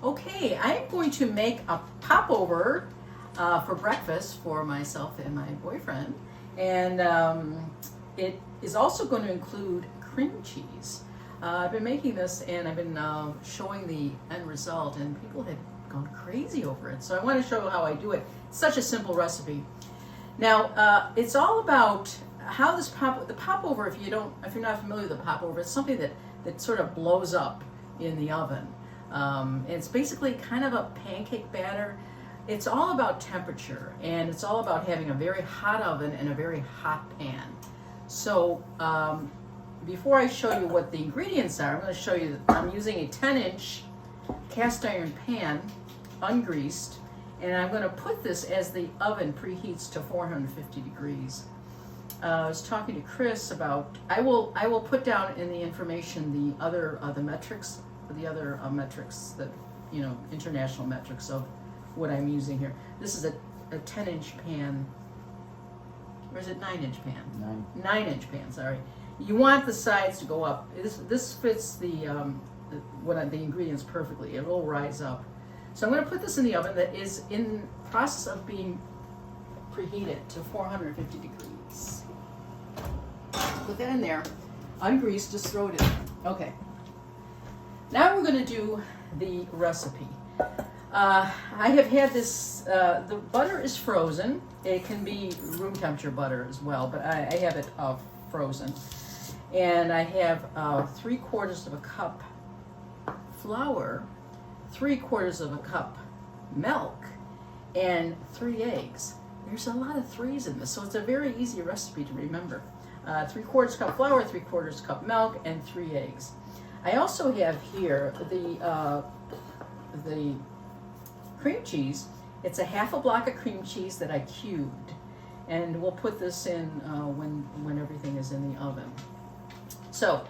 Okay, I am going to make a popover for breakfast for myself and my boyfriend, and it is also going to include cream cheese. I've been making this and I've been showing the end result, and people have gone crazy over it. So I want to show how I do it. It's such a simple recipe. Now it's all about how this the popover. If you're not familiar with the popover, it's something that sort of blows up in the oven. It's basically kind of a pancake batter. It's all about temperature, and it's all about having a very hot oven and a very hot pan. So before I show you what the ingredients are, I'm going to show you that I'm using a 10-inch cast iron pan, ungreased, and I'm going to put this as the oven preheats to 450 degrees. I was talking to Chris about, I will put down in the information the other metrics that, international metrics of what I'm using here. This is a 10-inch pan, or is it 9-inch pan? 9-inch pan, sorry. You want the sides to go up. This fits the ingredients perfectly. It will rise up. So I'm going to put this in the oven that is in process of being preheated to 450 degrees. Put that in there, ungreased, just throw it in. Okay. Now we're going to do the recipe. I have had this, the butter is frozen. It can be room temperature butter as well, but I have it frozen. And I have 3/4 of a cup flour, 3/4 of a cup milk, and 3 eggs. There's a lot of threes in this, so it's a very easy recipe to remember. 3/4 cup flour, 3/4 cup milk, and 3 eggs. I also have here the cream cheese. It's a half a block of cream cheese that I cubed, and we'll put this in when everything is in the oven. So,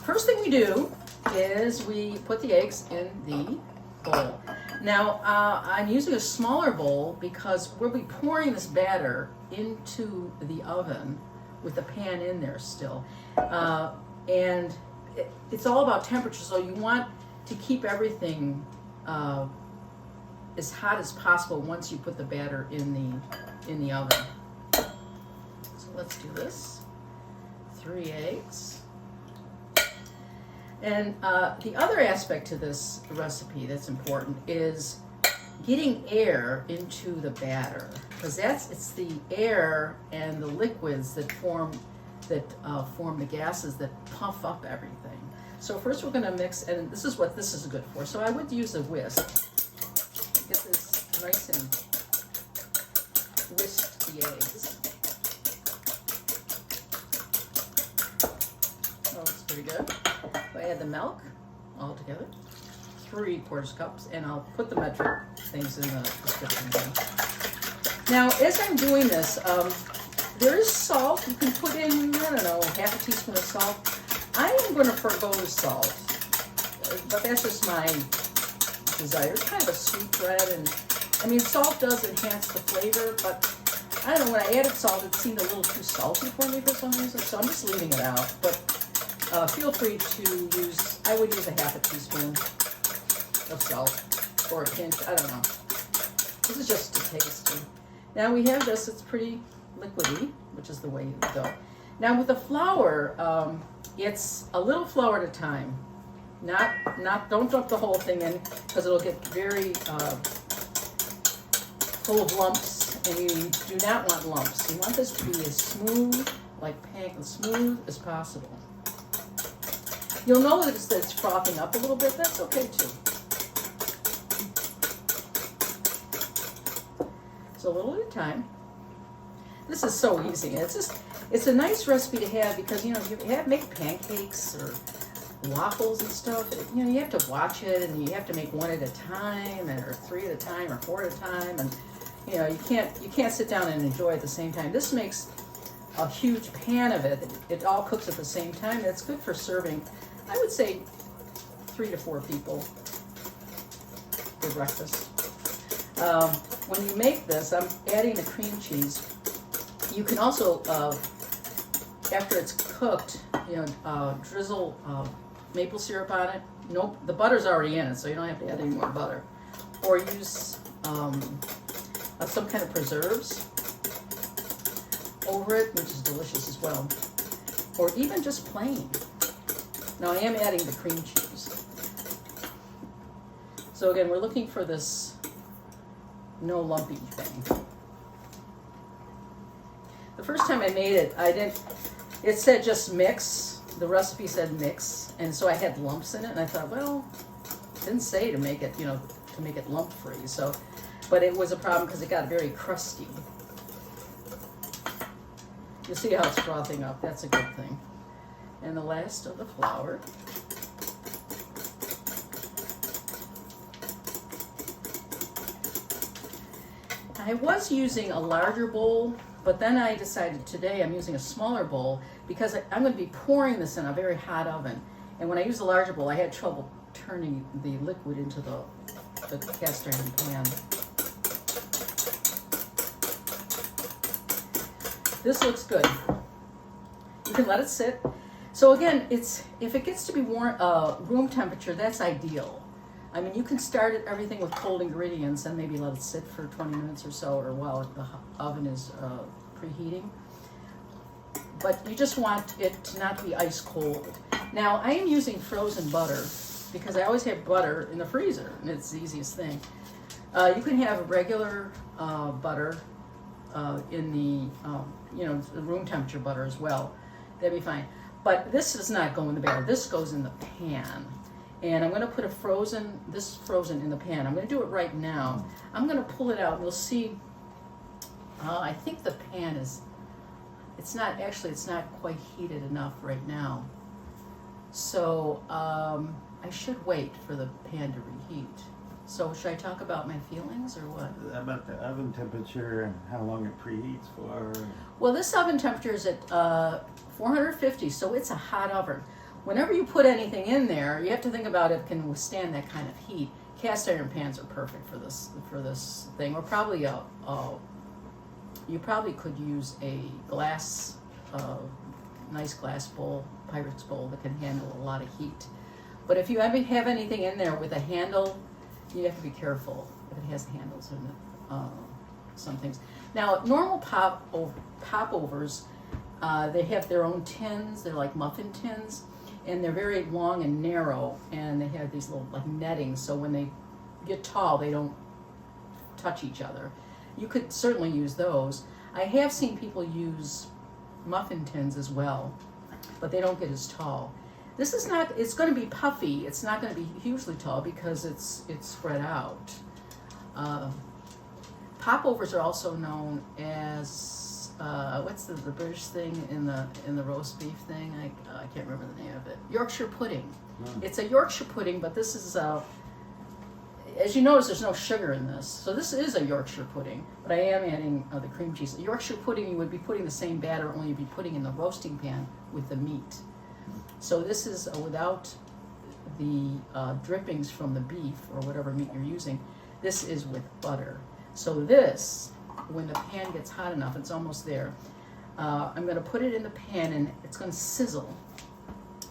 first thing we do is we put the eggs in the bowl. Now, I'm using a smaller bowl because we'll be pouring this batter into the oven with the pan in there still. And it's all about temperature, so you want to keep everything as hot as possible once you put the batter in the oven. So let's do this. 3 eggs. And the other aspect to this recipe that's important is getting air into the batter, because it's the air and the liquids that form the gases that puff up everything. So first we're going to mix, and this is what this is good for. So I would use a whisk. Get this nice and whisk the eggs. Oh, it's pretty good. I add the milk all together, 3/4 cups, and I'll put the metric things in the description again. Now, as I'm doing this, there is salt. You can put in, I don't know, half a teaspoon of salt. I am going to forgo the salt, but that's just my desire. It's kind of a sweet bread, and I mean, salt does enhance the flavor, but I don't know, when I added salt, it seemed a little too salty for me for some reason, so I'm just leaving it out. But feel free to use, I would use a half a teaspoon of salt, or a pinch, I don't know. This is just to taste. Now we have this, it's pretty liquidy, which is the way you go. Now with the flour, it's a little flour at a time. Don't dump the whole thing in, because it'll get very full of lumps, and you do not want lumps. You want this to be as smooth, as smooth as possible. You'll notice that it's frothing up a little bit. That's okay too. So a little at a time. This is so easy. It's a nice recipe to have because, you make pancakes or waffles and stuff. You have to watch it, and you have to make 1 at a time, or 3 at a time, or 4 at a time, and you can't sit down and enjoy it at the same time. This makes a huge pan of it. It all cooks at the same time, and it's good for serving, I would say, 3 to 4 people for breakfast. When you make this, I'm adding the cream cheese. You can also, after it's cooked, drizzle maple syrup on it, Nope, the butter's already in it, so you don't have to add any more butter. Or use some kind of preserves over it, which is delicious as well. Or even just plain. Now I am adding the cream cheese. So again, we're looking for this no lumpy thing. The first time I made it, it said just mix. The recipe said mix, and so I had lumps in it, and I thought, well, it didn't say to make it, to make it lump free. So, but it was a problem because it got very crusty. You see how it's frothing up. That's a good thing. And the last of the flour. I was using a larger bowl, but then I decided today I'm using a smaller bowl because I'm going to be pouring this in a very hot oven. And when I use a larger bowl, I had trouble turning the liquid into the cast iron pan. This looks good. You can let it sit. So again, if it gets to be warm, room temperature, that's ideal. I mean, you can start everything with cold ingredients and maybe let it sit for 20 minutes or so, or while the oven is preheating. But you just want it to not be ice cold. Now, I am using frozen butter because I always have butter in the freezer, and it's the easiest thing. You can have regular butter in the room temperature butter as well. That'd be fine. But this does not go in the batter. This goes in the pan. And I'm going to put this frozen in the pan. I'm going to do it right now. I'm going to pull it out, and you'll see, I think the pan it's not quite heated enough right now. So I should wait for the pan to reheat. So should I talk about my feelings or what? About the oven temperature and how long it preheats for? Well, this oven temperature is at 450, so it's a hot oven. Whenever you put anything in there, you have to think about if it can withstand that kind of heat. Cast iron pans are perfect for this thing. Or probably you probably could use a glass, nice glass bowl, Pyrex bowl that can handle a lot of heat. But if you have anything in there with a handle, you have to be careful if it has handles in it. Some things. Now, normal popovers, they have their own tins. They're like muffin tins. And they're very long and narrow, and they have these little like nettings, so when they get tall, they don't touch each other. You could certainly use those. I have seen people use muffin tins as well, but they don't get as tall. This is not, it's going to be puffy. It's not going to be hugely tall because it's spread out. Popovers are also known as what's the British thing in the roast beef thing? I can't remember the name of it. Yorkshire pudding. It's a Yorkshire pudding, but this is as you notice, there's no sugar in this. So this is a Yorkshire pudding, but I am adding the cream cheese. The Yorkshire pudding, you would be putting the same batter, only you'd be putting in the roasting pan with the meat. So this is without the drippings from the beef or whatever meat you're using. This is with butter. So this, when the pan gets hot enough, it's almost there, I'm going to put it in the pan and it's going to sizzle.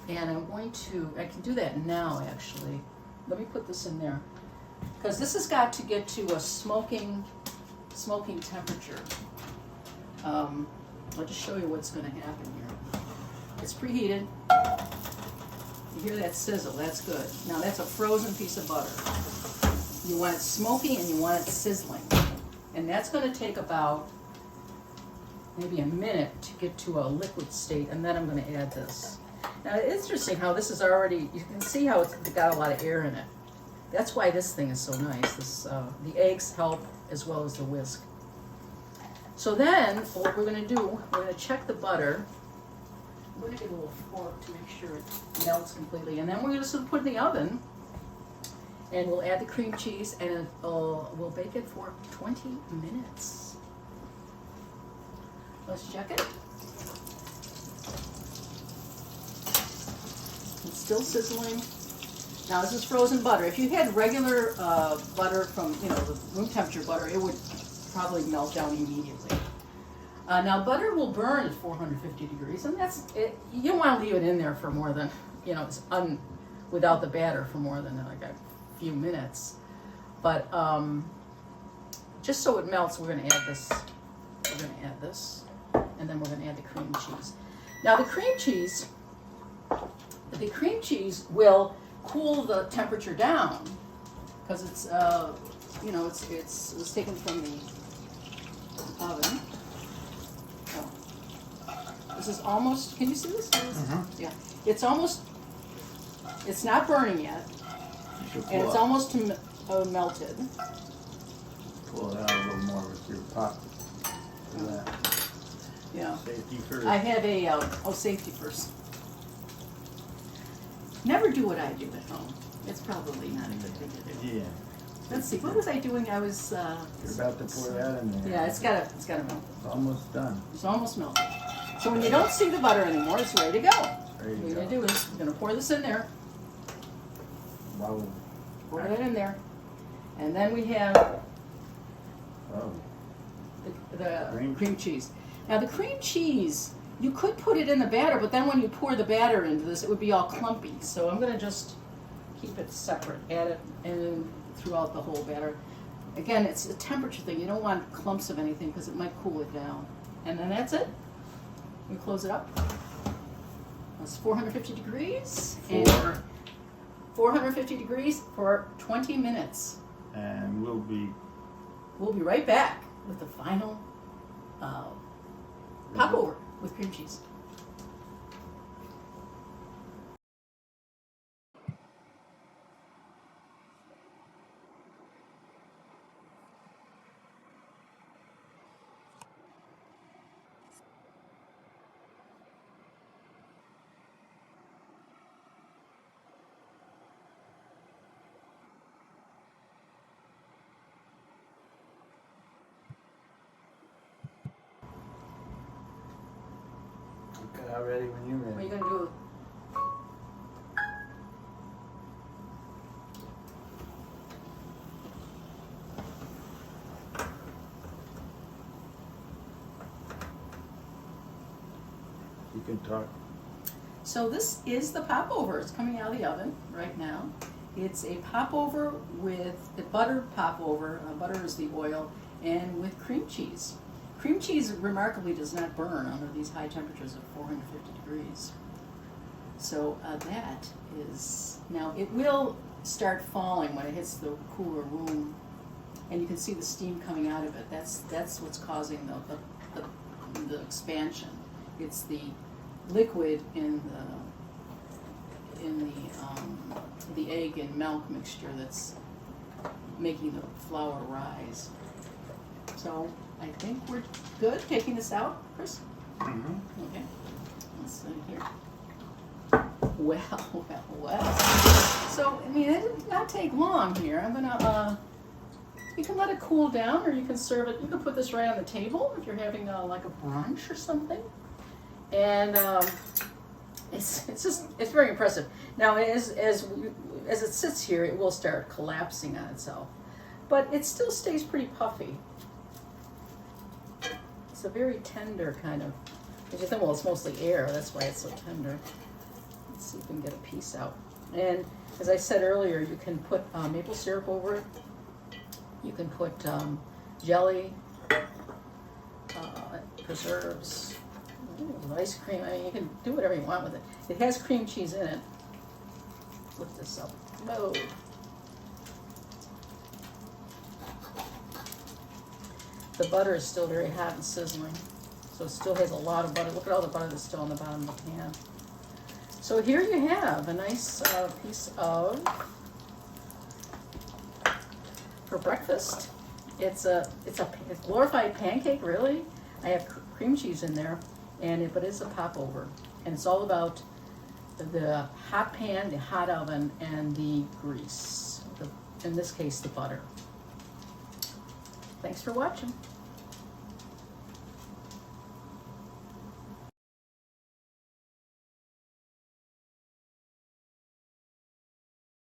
And I can do that now actually. Let me put this in there. Because this has got to get to a smoking temperature. I'll just show you what's going to happen here. It's preheated. You hear that sizzle, that's good. Now that's a frozen piece of butter. You want it smoky and you want it sizzling. And that's going to take about maybe a minute to get to a liquid state, and then I'm going to add this. Now it's interesting how this is already, you can see how it's got a lot of air in it. That's why this thing is so nice. The eggs help as well as the whisk. So then what we're going to do, we're going to check the butter. I'm going to get a little fork to make sure it melts completely, and then we're going to put it in the oven. And we'll add the cream cheese, and we'll bake it for 20 minutes. Let's check it. It's still sizzling. Now this is frozen butter. If you had regular butter from, the room temperature butter, it would probably melt down immediately. Now butter will burn at 450 degrees, and that's it. You don't want to leave it in there for more than, it's without the batter for more than like a few minutes. But just so it melts, we're going to add this. We're going to add this, and then we're going to add the cream cheese. Now the cream cheese will cool the temperature down because it's you know it's taken from the oven. Oh. This is almost. Can you see this? Mm-hmm. Yeah, it's almost. It's not burning yet, and it's almost melted. Pull it out a little more with your pot. Yeah. Safety first. I have a safety first. Never do what I do at home. It's probably not a good thing to do. Yeah. Let's see. What was I doing? I was. You're about to pour that in there. Yeah, it's gotta melt. It's almost done. It's almost melted. So when you don't see the butter anymore, it's ready to go. Ready to What you're go. gonna do is you're gonna pour this in there. Wow. Pour that in there, and then we have Oh. the Cream. cream cheese. Now the cream cheese, you could put it in the batter, but then when you pour the batter into this, it would be all clumpy. So I'm gonna just keep it separate, add it in throughout the whole batter. Again, it's a temperature thing. You don't want clumps of anything because it might cool it down. And then that's it. We close it up. That's 450 degrees. And 450 degrees for 20 minutes. And we'll be right back with the final popover with cream cheese. cut out ready when you're What are ready. you gonna do? You can talk. So this is the popover. It's coming out of the oven right now. It's a popover with a buttered popover. Butter is the oil, and with cream cheese. Cream cheese remarkably does not burn under these high temperatures of 450 degrees. So that is, now it will start falling when it hits the cooler room, and you can see the steam coming out of it. That's what's causing the expansion. It's the liquid in the egg and milk mixture that's making the flour rise. So I think we're good taking this out, Chris. Mm-hmm. Okay, let's see here. Well. So, I mean, it did not take long here. I'm gonna, you can let it cool down, or you can serve it. You can put this right on the table if you're having like a brunch or something. And it's very impressive. Now, as it sits here, it will start collapsing on itself, but it still stays pretty puffy. It's a very tender kind of. You think, well, it's mostly air. That's why it's so tender. Let's see if we can get a piece out. And as I said earlier, you can put maple syrup over it. You can put jelly, preserves, ice cream. I mean, you can do whatever you want with it. It has cream cheese in it. Lift this up. Whoa. The butter is still very hot and sizzling. So it still has a lot of butter. Look at all the butter that's still on the bottom of the pan. So here you have a nice piece of, for breakfast. It's a glorified pancake, really. I have cream cheese in there, but it's a popover, and it's all about the hot pan, the hot oven, and the grease. In this case, the butter. Thanks for watching.